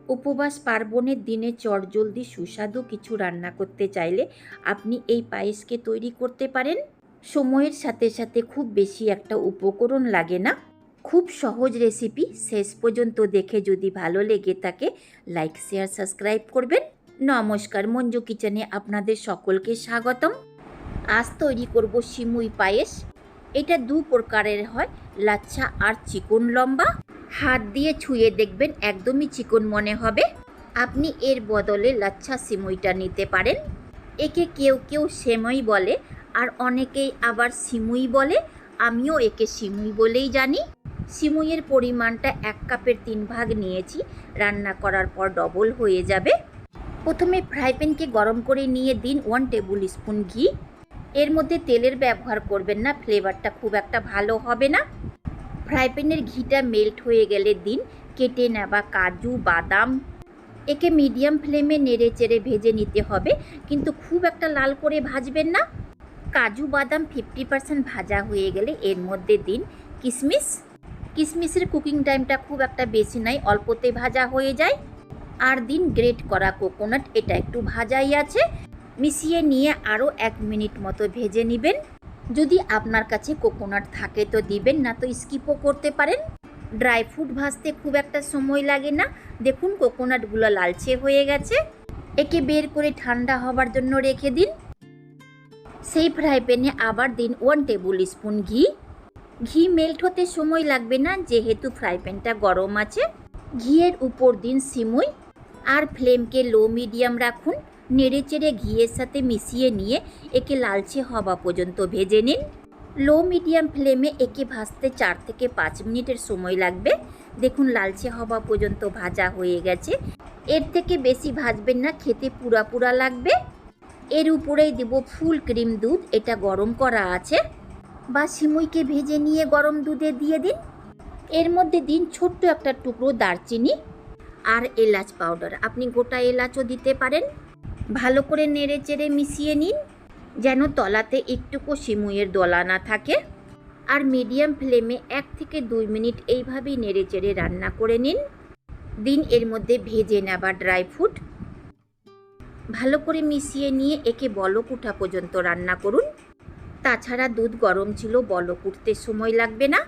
উপবাস পার্বণের দিনে চটজলদি সুস্বাদু কিছু রান্না করতে চাইলে আপনি এই পায়েসকে তৈরি করতে পারেন। সময়ের সাথে সাথে খুব বেশি একটা উপকরণ লাগে না। খুব সহজ রেসিপি। শেষ পর্যন্ত দেখে যদি ভালো লেগে থাকে লাইক শেয়ার সাবস্ক্রাইব করবেন। নমস্কার, মঞ্জু কিচেনে আপনাদের সকলকে স্বাগতম। আজ তৈরি করব সিমুই পায়েস। এটা দু প্রকারের হয়, লাচ্ছা আর চিকন লম্বা। হাত দিয়ে ছুঁয়ে দেখবেন একদমই চিকন মনে হবে। আপনি এর বদলে লাচ্ছা সিমুইটা নিতে পারেন। একে কেউ কেউ সেমই বলে আর অনেকেই আবার সিমুই বলে। আমিও একে সিমুই বলেই জানি। সিমুইয়ের পরিমাণটা 1 কাপের 3 ভাগ নিয়েছি। রান্না করার পর ডবল হয়ে যাবে। প্রথমে ফ্রাই প্যানকে গরম করে নিয়ে দিন 1 টেবিল স্পুন ঘি। এর মধ্যে তেলের ব্যবহার করবেন না, ফ্লেভারটা খুব একটা ভালো হবে না। ফ্রাই প্যানের ঘিটা মেল্ট হয়ে গেলে দিন কেটে নেওয়া কাজু বাদাম। একে মিডিয়াম ফ্লেমে নেড়ে চেড়ে ভেজে নিতে হবে, কিন্তু খুব একটা লাল করে ভাজবেন না। কাজু বাদাম 50% ভাজা হয়ে গেলে এর মধ্যে দিন কিশমিশ। কিশমিশের কুকিং টাইমটা খুব একটা বেশি নয়, অল্পতে ভাজা হয়ে যায়। আর দিন গ্রেট করা কোকোনাট, এটা একটু ভাজাই আছে। মিশিয়ে নিয়ে আরও 1 মিনিট মতো ভেজে নেবেন। যদি আপনার কাছে কোকোনাট থাকে তো দিবেন, না তো স্কিপও করতে পারেন। ড্রাই ফ্রুট ভাজতে খুব একটা সময় লাগে না। দেখুন কোকোনাটগুলো লালচে হয়ে গেছে। একে বের করে ঠান্ডা হবার জন্য রেখে দিন। সেই ফ্রাই প্যানে আবার দিন 1 টেবিল স্পুন ঘি। ঘি মেল্ট হতে সময় লাগবে না, যেহেতু ফ্রাই প্যানটা গরম আছে। ঘিয়ের উপর দিন সিমুই আর ফ্লেমকে লো মিডিয়াম রাখুন। নেড়ে চেড়ে ঘিয়ের সাথে মিশিয়ে নিয়ে একে লালচে হওয়া পর্যন্ত ভেজে নিন। লো মিডিয়াম ফ্লেমে একে ভাজতে 4 থেকে 5 মিনিটের সময় লাগবে। দেখুন লালচে হওয়া পর্যন্ত ভাজা হয়ে গেছে। এর থেকে বেশি ভাজবেন না, খেতে পুরা পুরা লাগবে। এর উপরেই দেব ফুল ক্রিম দুধ, এটা গরম করা আছে। বা সিমুইকে ভেজে নিয়ে গরম দুধে দিয়ে দিন। এর মধ্যে দিন ছোট্ট একটা টুকরো দারচিনি আর এলাচ পাউডার। আপনি গোটা এলাচও দিতে পারেন। ভালো করে নেড়ে চেড়ে মিশিয়ে নিন, যেন তলাতে একটুকু সিমুইয়ের দলা না থাকে। আর মিডিয়াম ফ্লেমে 1 থেকে 2 মিনিট এইভাবেই নেড়ে চেড়ে রান্না করে নিন। দিন এর মধ্যে ভেজে নেওয়া ড্রাই ফ্রুট। ভালো করে মিশিয়ে নিয়ে একে বলক ওঠা পর্যন্ত রান্না করুন। তাছাড়া দুধ গরম ছিল, বলক উঠতে সময় লাগবে না।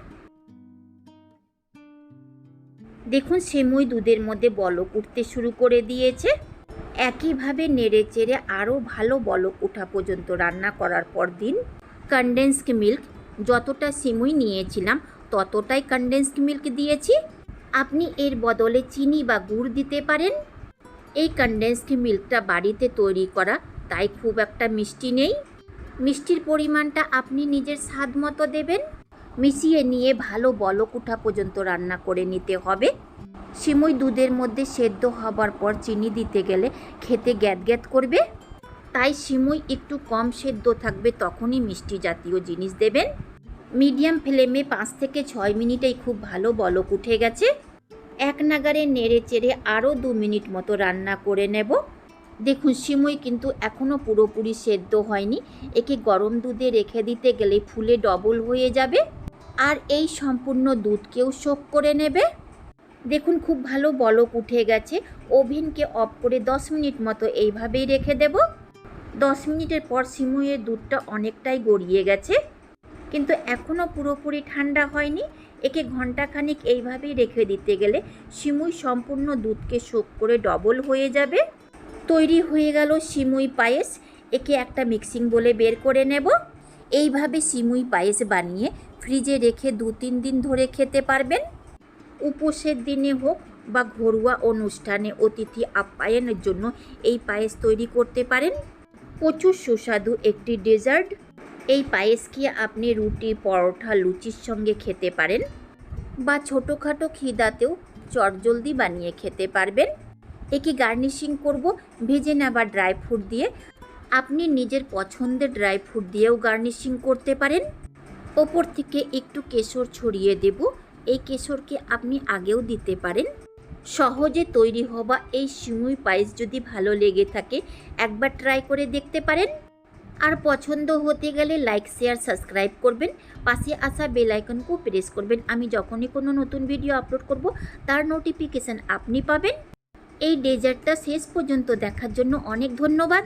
দেখুন সিমুই দুধের মধ্যে বলক উঠতে শুরু করে দিয়েছে। একইভাবে নেড়ে চেড়ে আরও ভালো বলক ওঠা পর্যন্ত রান্না করার পর দিন কনডেন্সড মিল্ক। যতটা সিমুই নিয়েছিলাম ততটাই কনডেন্সড মিল্ক দিয়েছি। আপনি এর বদলে চিনি বা গুড় দিতে পারেন। এই কনডেন্সড মিল্কটা বাড়িতে তৈরি করা, তাই খুব একটা মিষ্টি নেই। মিষ্টির পরিমাণটা আপনি নিজের স্বাদ মতো দেবেন। মিশিয়ে নিয়ে ভালো বলক ওঠা পর্যন্ত রান্না করে নিতে হবে। সিমুই দুধের মধ্যে সেদ্ধ হবার পর চিনি দিতে গেলে খেতে গ্যাদ গ্যাদ করবে, তাই সিমুই একটু কম সেদ্ধ থাকবে তখনই মিষ্টি জাতীয় জিনিস দেবেন। মিডিয়াম ফ্লেমে 5 থেকে 6 মিনিটেই খুব ভালো বলক উঠে গেছে। এক নাগারে নেড়ে চেড়ে আরও 2 মিনিট মতো রান্না করে নেব। দেখুন সিমুই কিন্তু এখনও পুরোপুরি সেদ্ধ হয়নি। একে গরম দুধে রেখে দিতে গেলে ফুলে ডবল হয়ে যাবে আর এই সম্পূর্ণ দুধকেও শোক করে নেবে। দেখুন খুব ভালো বলক উঠে গেছে। ওভেনকে অফ করে 10 মিনিট মতো এইভাবেই রেখে দেব। 10 মিনিটের পর সিমুইয়ের দুধটা অনেকটাই গড়িয়ে গেছে, কিন্তু এখনও পুরোপুরি ঠান্ডা হয়নি। একে ঘন্টাখানিক এইভাবেই রেখে দিতে গেলে সিমুই সম্পূর্ণ দুধকে শোক করে ডবল হয়ে যাবে। তৈরি হয়ে গেল সিমুই পায়েস। একে একটা মিক্সিং বোলে বের করে নেব। এইভাবে সিমুই পায়েস বানিয়ে ফ্রিজে রেখে 2-3 দিন ধরে খেতে পারবেন। উপোসের দিনে হোক বা ঘরোয়া অনুষ্ঠানে অতিথি আপ্যায়নের জন্য এই পায়েস তৈরি করতে পারেন। প্রচুর সুস্বাদু একটি ডেজার্ট। এই পায়েসকে আপনি রুটি, পরোটা, লুচির সঙ্গে খেতে পারেন বা ছোটোখাটো খিদাতেও চটজলদি বানিয়ে খেতে পারবেন। একে গার্নিশিং করব ভেজে নেওয়া ড্রাই ফ্রুট দিয়ে। আপনি নিজের পছন্দের ড্রাই ফ্রুট দিয়েও গার্নিশিং করতে পারেন। ওপর থেকে একটু কেশর ছড়িয়ে দেব। এই কেশরকে আপনি আগেও দিতে পারেন। সহজে তৈরি হওয়া এই সিমুই পায়েস যদি ভালো লেগে থাকে একবার ট্রাই করে দেখতে পারেন। আর পছন্দ হতে গেলে লাইক শেয়ার সাবস্ক্রাইব করবেন। পাশে আসা বেল আইকনকেও প্রেস করবেন। আমি যখনই কোনো নতুন ভিডিও আপলোড করব তার নোটিফিকেশান আপনি পাবেন। এই ডেজার্টটা শেষ পর্যন্ত দেখার জন্য অনেক ধন্যবাদ।